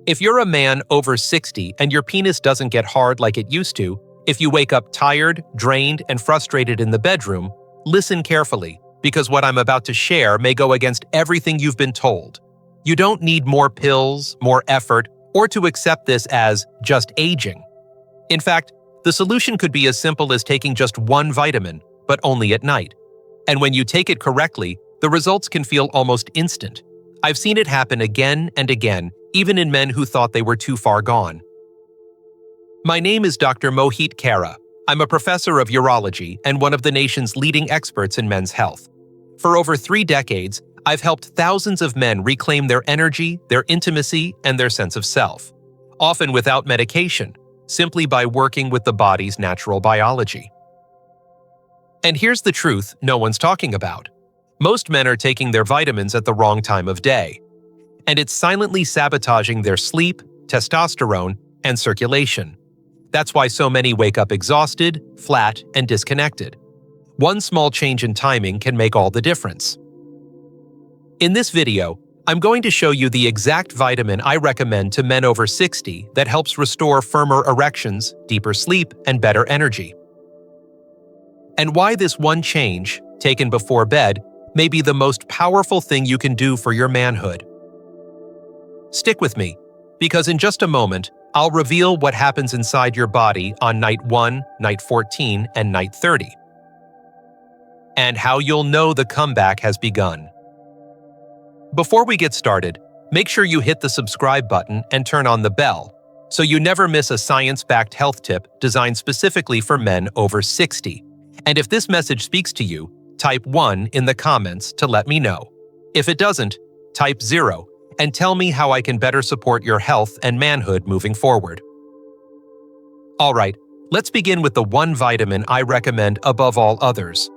If you're a man over 60 and your penis doesn't get hard like it used to, if you wake up tired, drained, and frustrated in the bedroom, listen carefully, because what I'm about to share may go against everything you've been told. You don't need more pills, more effort, or to accept this as just aging. In fact, the solution could be as simple as taking just one vitamin, but only at night. And when you take it correctly, the results can feel almost instant. I've seen it happen again and again, even in men who thought they were too far gone. My name is Dr. Mohit Kara. I'm a professor of urology and one of the nation's leading experts in men's health. For over 3 decades, I've helped thousands of men reclaim their energy, their intimacy, and their sense of self, often without medication, simply by working with the body's natural biology. And here's the truth no one's talking about. Most men are taking their vitamins at the wrong time of day, and it's silently sabotaging their sleep, testosterone, and circulation. That's why so many wake up exhausted, flat, and disconnected. One small change in timing can make all the difference. In this video, I'm going to show you the exact vitamin I recommend to men over 60 that helps restore firmer erections, deeper sleep, and better energy. And why this one change, taken before bed, may be the most powerful thing you can do for your manhood. Stick with me, because in just a moment, I'll reveal what happens inside your body on night 1, night 14, and night 30. And how you'll know the comeback has begun. Before we get started, make sure you hit the subscribe button and turn on the bell, so you never miss a science-backed health tip designed specifically for men over 60. And if this message speaks to you, type 1 in the comments to let me know. If it doesn't, type 0 and tell me how I can better support your health and manhood moving forward. All right, let's begin with the one vitamin I recommend above all others.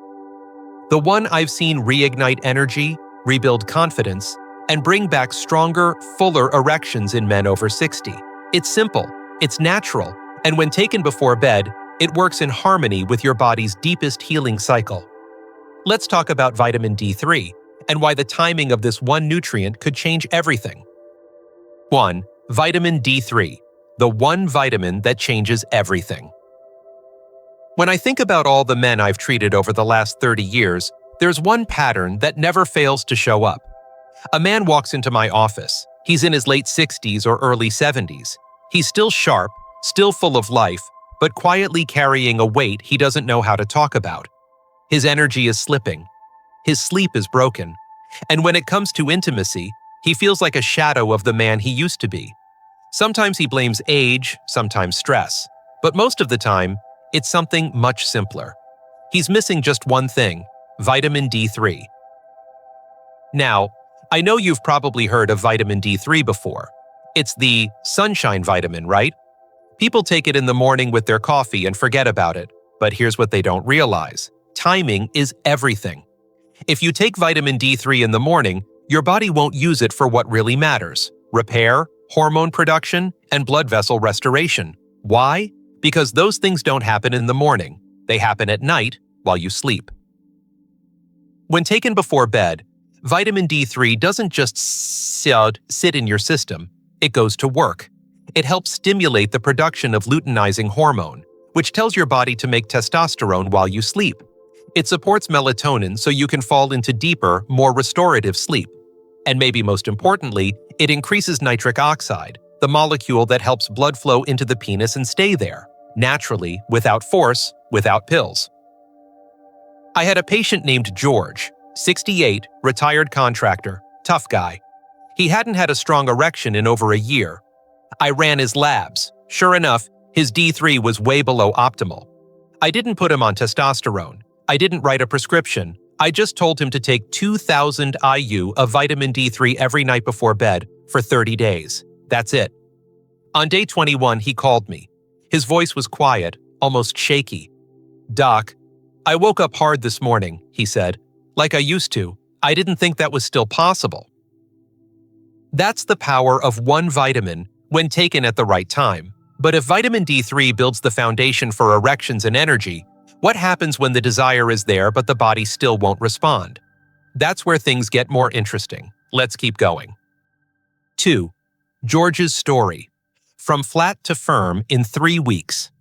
The one I've seen reignite energy, rebuild confidence, and bring back stronger, fuller erections in men over 60. It's simple, it's natural, and when taken before bed, it works in harmony with your body's deepest healing cycle. Let's talk about vitamin D3 and why the timing of this one nutrient could change everything. 1. Vitamin D3, the one vitamin that changes everything. When I think about all the men I've treated over the last 30 years, there's one pattern that never fails to show up. A man walks into my office. He's in his late 60s or early 70s. He's still sharp, still full of life, but quietly carrying a weight he doesn't know how to talk about. His energy is slipping. His sleep is broken. And when it comes to intimacy, he feels like a shadow of the man he used to be. Sometimes he blames age, sometimes stress. But most of the time, it's something much simpler. He's missing just one thing: vitamin D3. Now, I know you've probably heard of vitamin D3 before. It's the sunshine vitamin, right? People take it in the morning with their coffee and forget about it. But here's what they don't realize. Timing is everything. If you take vitamin D3 in the morning, your body won't use it for what really matters: repair, hormone production, and blood vessel restoration. Why? Because those things don't happen in the morning. They happen at night while you sleep. When taken before bed, vitamin D3 doesn't just sit in your system, it goes to work. It helps stimulate the production of luteinizing hormone, which tells your body to make testosterone while you sleep. It supports melatonin so you can fall into deeper, more restorative sleep. And maybe most importantly, it increases nitric oxide, the molecule that helps blood flow into the penis and stay there, naturally, without force, without pills. I had a patient named George, 68, retired contractor, tough guy. He hadn't had a strong erection in over a year. I ran his labs. Sure enough, his D3 was way below optimal. I didn't put him on testosterone. I didn't write a prescription. I just told him to take 2,000 IU of vitamin D3 every night before bed for 30 days. That's it. On day 21, he called me. His voice was quiet, almost shaky. "Doc, I woke up hard this morning," he said. "Like I used to. I didn't think that was still possible." That's the power of one vitamin when taken at the right time. But if vitamin D3 builds the foundation for erections and energy, what happens when the desire is there but the body still won't respond? That's where things get more interesting. Let's keep going. 2. George's story. From flat to firm in 3 weeks.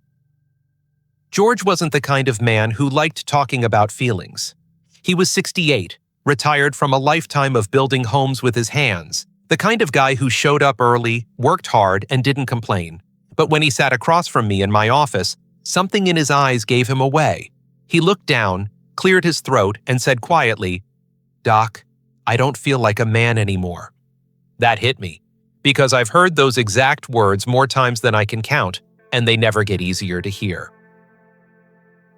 George wasn't the kind of man who liked talking about feelings. He was 68, retired from a lifetime of building homes with his hands, the kind of guy who showed up early, worked hard, and didn't complain. But when he sat across from me in my office, something in his eyes gave him away. He looked down, cleared his throat, and said quietly, "Doc, I don't feel like a man anymore." That hit me, because I've heard those exact words more times than I can count, and they never get easier to hear.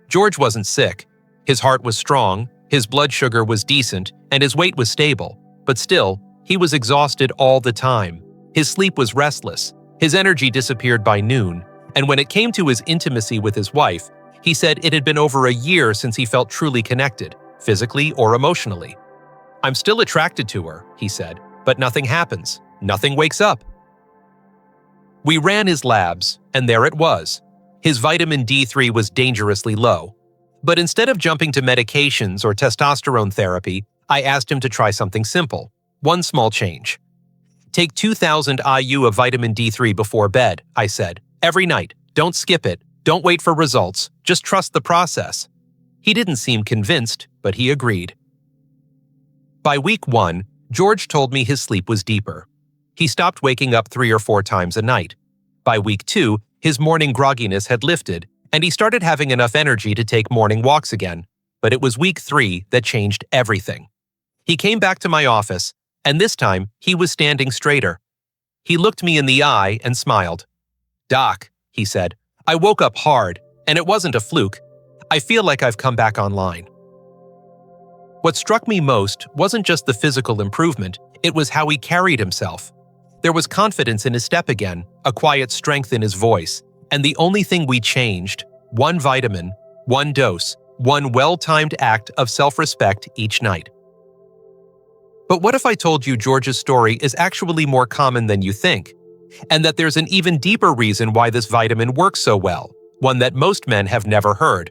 George wasn't sick. His heart was strong, his blood sugar was decent, and his weight was stable. But still, he was exhausted all the time. His sleep was restless, his energy disappeared by noon, and when it came to his intimacy with his wife, he said it had been over a year since he felt truly connected, physically or emotionally. "I'm still attracted to her," he said, "but nothing happens. Nothing wakes up." We ran his labs, and there it was. His vitamin D3 was dangerously low. But instead of jumping to medications or testosterone therapy, I asked him to try something simple. One small change. "Take 2,000 IU of vitamin D3 before bed," I said. "Every night. Don't skip it. Don't wait for results. Just trust the process." He didn't seem convinced, but he agreed. By week 1, George told me his sleep was deeper. He stopped waking up 3 or 4 times a night. By week 2, his morning grogginess had lifted, and he started having enough energy to take morning walks again. But it was week 3 that changed everything. He came back to my office, and this time he was standing straighter. He looked me in the eye and smiled. "Doc," he said, "I woke up hard, and it wasn't a fluke. I feel like I've come back online." What struck me most wasn't just the physical improvement, it was how he carried himself. There was confidence in his step again, a quiet strength in his voice, and the only thing we changed, one vitamin, one dose, one well-timed act of self-respect each night. But what if I told you George's story is actually more common than you think, and that there's an even deeper reason why this vitamin works so well, one that most men have never heard?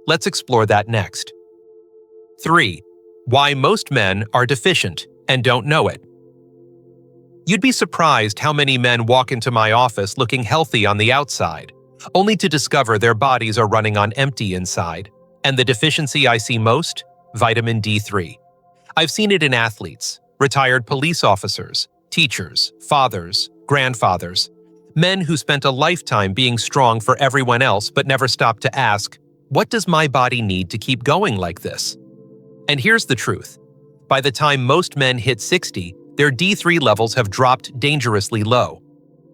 Let's explore that next. 3. Why most men are deficient and don't know it. You'd be surprised how many men walk into my office looking healthy on the outside, only to discover their bodies are running on empty inside. And the deficiency I see most? Vitamin D3. I've seen it in athletes, retired police officers, teachers, fathers, grandfathers, men who spent a lifetime being strong for everyone else but never stopped to ask, what does my body need to keep going like this? And here's the truth. By the time most men hit 60, their D3 levels have dropped dangerously low.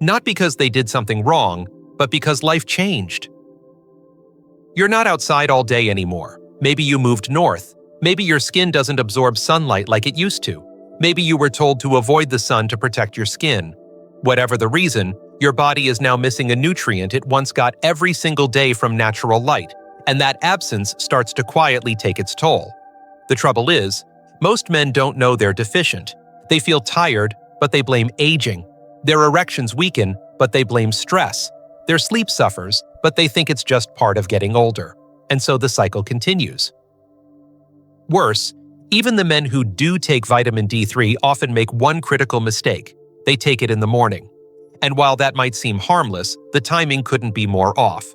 Not because they did something wrong, but because life changed. You're not outside all day anymore. Maybe you moved north. Maybe your skin doesn't absorb sunlight like it used to. Maybe you were told to avoid the sun to protect your skin. Whatever the reason, your body is now missing a nutrient it once got every single day from natural light, and that absence starts to quietly take its toll. The trouble is, most men don't know they're deficient. They feel tired, but they blame aging. Their erections weaken, but they blame stress. Their sleep suffers, but they think it's just part of getting older. And so the cycle continues. Worse, even the men who do take vitamin D3 often make one critical mistake. They take it in the morning. And while that might seem harmless, the timing couldn't be more off.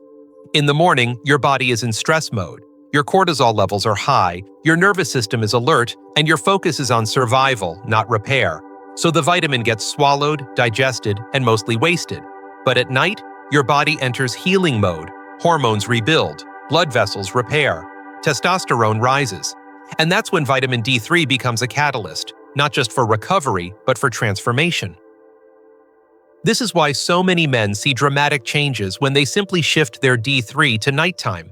In the morning, your body is in stress mode. Your cortisol levels are high, your nervous system is alert, and your focus is on survival, not repair. So the vitamin gets swallowed, digested, and mostly wasted. But at night, your body enters healing mode. Hormones rebuild, blood vessels repair, testosterone rises. And that's when vitamin D3 becomes a catalyst, not just for recovery, but for transformation. This is why so many men see dramatic changes when they simply shift their D3 to nighttime.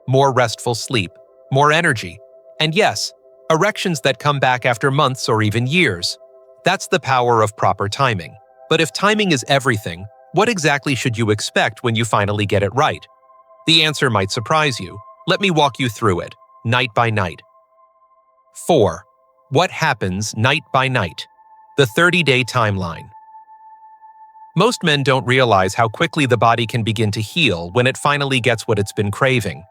More restful sleep, more energy, and yes, erections that come back after months or even years. That's the power of proper timing. But if timing is everything, what exactly should you expect when you finally get it right? The answer might surprise you. Let me walk you through it, night by night. 4. What happens night by night? The 30-day timeline. Most men don't realize how quickly the body can begin to heal when it finally gets what it's been craving.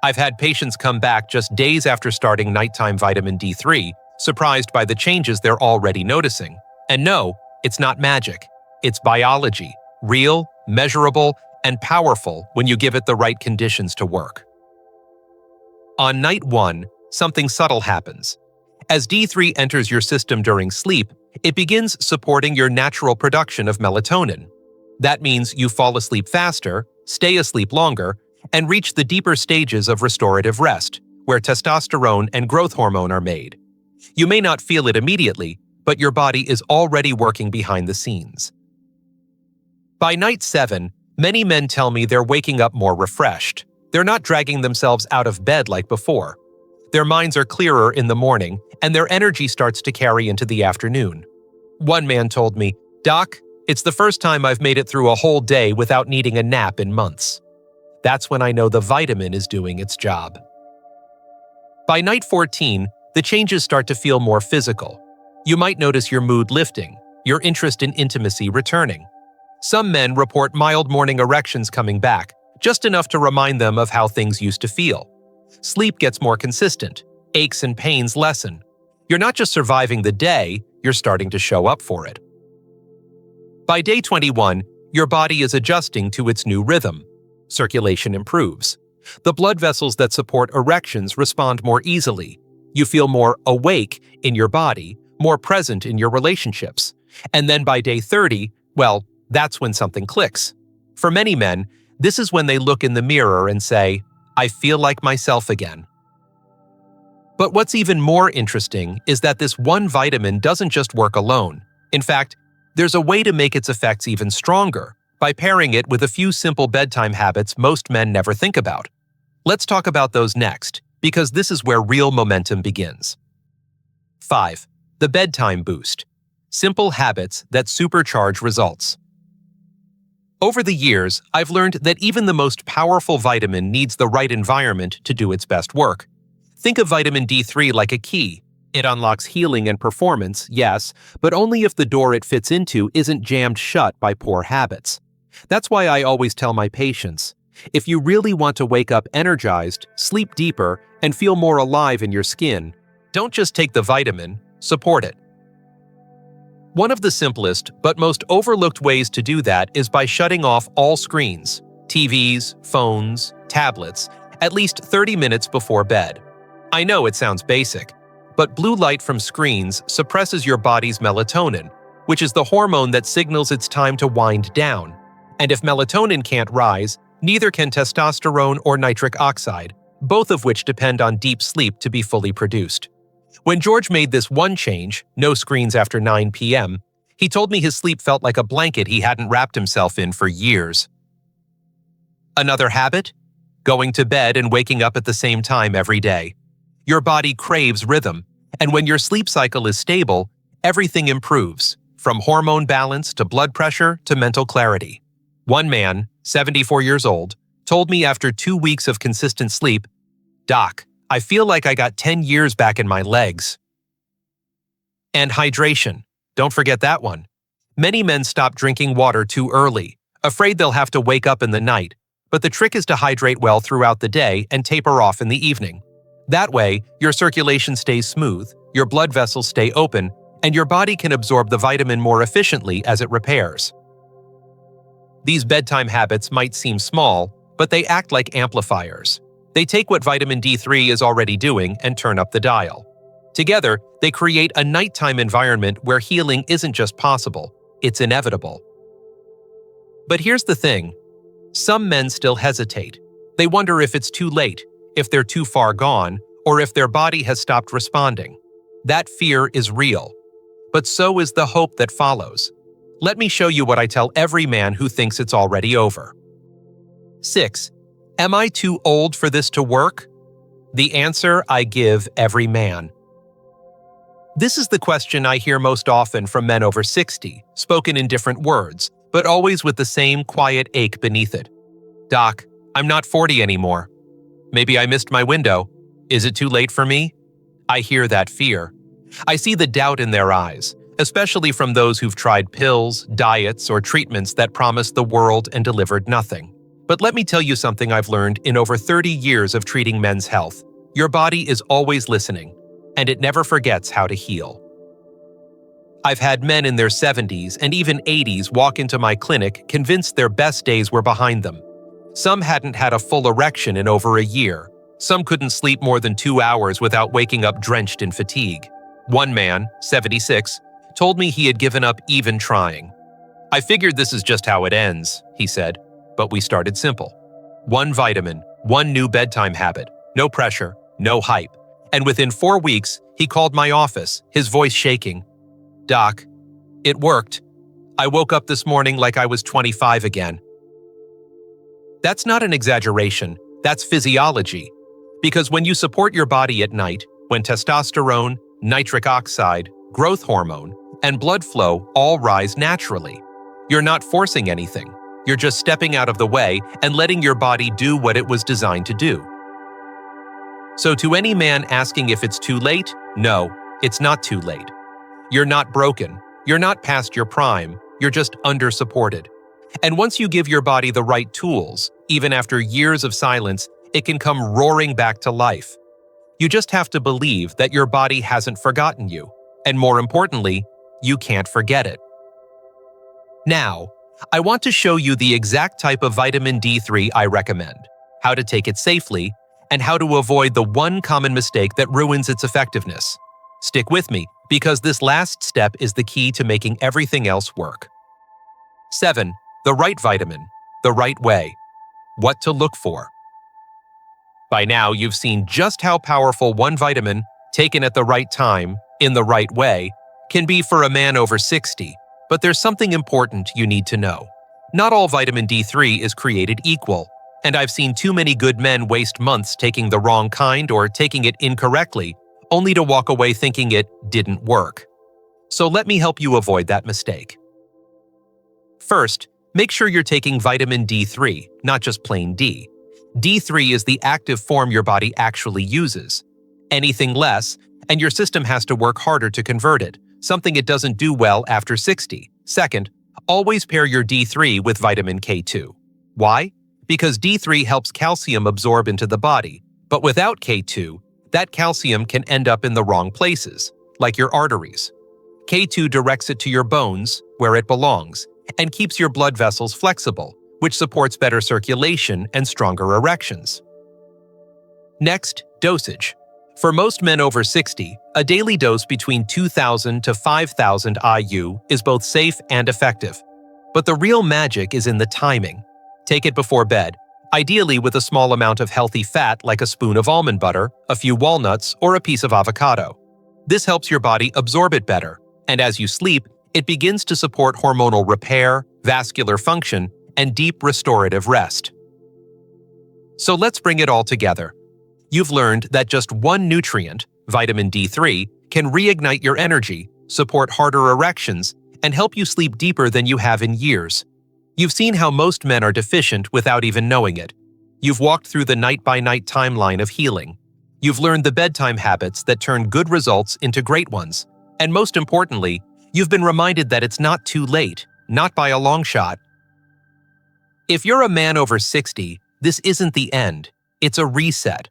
I've had patients come back just days after starting nighttime vitamin D3, surprised by the changes they're already noticing. And no, it's not magic. It's biology, real, measurable, and powerful when you give it the right conditions to work. On night 1, something subtle happens. As D3 enters your system during sleep, it begins supporting your natural production of melatonin. That means you fall asleep faster, stay asleep longer, and reach the deeper stages of restorative rest, where testosterone and growth hormone are made. You may not feel it immediately, but your body is already working behind the scenes. By night 7, many men tell me they're waking up more refreshed. They're not dragging themselves out of bed like before. Their minds are clearer in the morning, and their energy starts to carry into the afternoon. One man told me, "Doc, it's the first time I've made it through a whole day without needing a nap in months." That's when I know the vitamin is doing its job. By night 14, the changes start to feel more physical. You might notice your mood lifting, your interest in intimacy returning. Some men report mild morning erections coming back, just enough to remind them of how things used to feel. Sleep gets more consistent, aches and pains lessen. You're not just surviving the day, you're starting to show up for it. By day 21, your body is adjusting to its new rhythm. Circulation improves. The blood vessels that support erections respond more easily. You feel more awake in your body, more present in your relationships. And then by day 30, well, that's when something clicks. For many men, this is when they look in the mirror and say, "I feel like myself again." But what's even more interesting is that this one vitamin doesn't just work alone. In fact, there's a way to make its effects even stronger by pairing it with a few simple bedtime habits most men never think about. Let's talk about those next, because this is where real momentum begins. 5. The bedtime boost. Simple habits that supercharge results. Over the years, I've learned that even the most powerful vitamin needs the right environment to do its best work. Think of vitamin D3 like a key. It unlocks healing and performance, yes, but only if the door it fits into isn't jammed shut by poor habits. That's why I always tell my patients, if you really want to wake up energized, sleep deeper, and feel more alive in your skin, don't just take the vitamin, support it. One of the simplest but most overlooked ways to do that is by shutting off all screens, TVs, phones, tablets, at least 30 minutes before bed. I know it sounds basic, but blue light from screens suppresses your body's melatonin, which is the hormone that signals it's time to wind down. And if melatonin can't rise, neither can testosterone or nitric oxide, both of which depend on deep sleep to be fully produced. When George made this one change, no screens after 9 p.m., he told me his sleep felt like a blanket he hadn't wrapped himself in for years. Another habit? Going to bed and waking up at the same time every day. Your body craves rhythm, and when your sleep cycle is stable, everything improves, from hormone balance to blood pressure to mental clarity. One man, 74 years old, told me after 2 weeks of consistent sleep, "Doc, I feel like I got 10 years back in my legs." And hydration. Don't forget that one. Many men stop drinking water too early, afraid they'll have to wake up in the night, but the trick is to hydrate well throughout the day and taper off in the evening. That way, your circulation stays smooth, your blood vessels stay open, and your body can absorb the vitamin more efficiently as it repairs. These bedtime habits might seem small, but they act like amplifiers. They take what vitamin D3 is already doing and turn up the dial. Together, they create a nighttime environment where healing isn't just possible, it's inevitable. But here's the thing. Some men still hesitate. They wonder if it's too late, if they're too far gone, or if their body has stopped responding. That fear is real. But so is the hope that follows. Let me show you what I tell every man who thinks it's already over. 6. Am I too old for this to work? The answer I give every man. This is the question I hear most often from men over 60, spoken in different words, but always with the same quiet ache beneath it. "Doc, I'm not 40 anymore. Maybe I missed my window. Is it too late for me?" I hear that fear. I see the doubt in their eyes, especially from those who've tried pills, diets, or treatments that promised the world and delivered nothing. But let me tell you something I've learned in over 30 years of treating men's health. Your body is always listening, and it never forgets how to heal. I've had men in their 70s and even 80s walk into my clinic convinced their best days were behind them. Some hadn't had a full erection in over a year. Some couldn't sleep more than 2 hours without waking up drenched in fatigue. One man, 76, told me he had given up even trying. "I figured this is just how it ends," he said, but we started simple. One vitamin, one new bedtime habit, no pressure, no hype. And within 4 weeks, he called my office, his voice shaking. "Doc, it worked. I woke up this morning like I was 25 again." That's not an exaggeration, that's physiology. Because when you support your body at night, when testosterone, nitric oxide, growth hormone, and blood flow all rise naturally, you're not forcing anything. You're just stepping out of the way and letting your body do what it was designed to do. So to any man asking if it's too late, no, it's not too late. You're not broken. You're not past your prime. You're just under-supported. And once you give your body the right tools, even after years of silence, it can come roaring back to life. You just have to believe that your body hasn't forgotten you, and more importantly, you can't forget it. Now, I want to show you the exact type of vitamin D3 I recommend, how to take it safely, and how to avoid the one common mistake that ruins its effectiveness. Stick with me, because this last step is the key to making everything else work. 7. The right vitamin, the right way. What to look for. By now, you've seen just how powerful one vitamin, taken at the right time, in the right way, can be for a man over 60, but there's something important you need to know. Not all vitamin D3 is created equal, and I've seen too many good men waste months taking the wrong kind or taking it incorrectly, only to walk away thinking it didn't work. So let me help you avoid that mistake. First, make sure you're taking vitamin D3, not just plain D. D3 is the active form your body actually uses. Anything less, and your system has to work harder to convert it, something it doesn't do well after 60. Second, always pair your D3 with vitamin K2. Why? Because D3 helps calcium absorb into the body, but without K2, that calcium can end up in the wrong places, like your arteries. K2 directs it to your bones, where it belongs, and keeps your blood vessels flexible, which supports better circulation and stronger erections. Next, dosage. For most men over 60, a daily dose between 2,000 to 5,000 IU is both safe and effective. But the real magic is in the timing. Take it before bed, ideally with a small amount of healthy fat like a spoon of almond butter, a few walnuts, or a piece of avocado. This helps your body absorb it better, and as you sleep, it begins to support hormonal repair, vascular function, and deep restorative rest. So let's bring it all together. You've learned that just one nutrient, vitamin D3, can reignite your energy, support harder erections, and help you sleep deeper than you have in years. You've seen how most men are deficient without even knowing it. You've walked through the night-by-night timeline of healing. You've learned the bedtime habits that turn good results into great ones. And most importantly, you've been reminded that it's not too late, not by a long shot. If you're a man over 60, this isn't the end. It's a reset.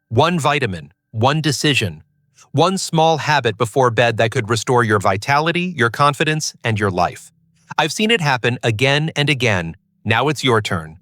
One vitamin, one decision, one small habit before bed that could restore your vitality, your confidence, and your life. I've seen it happen again and again. Now it's your turn.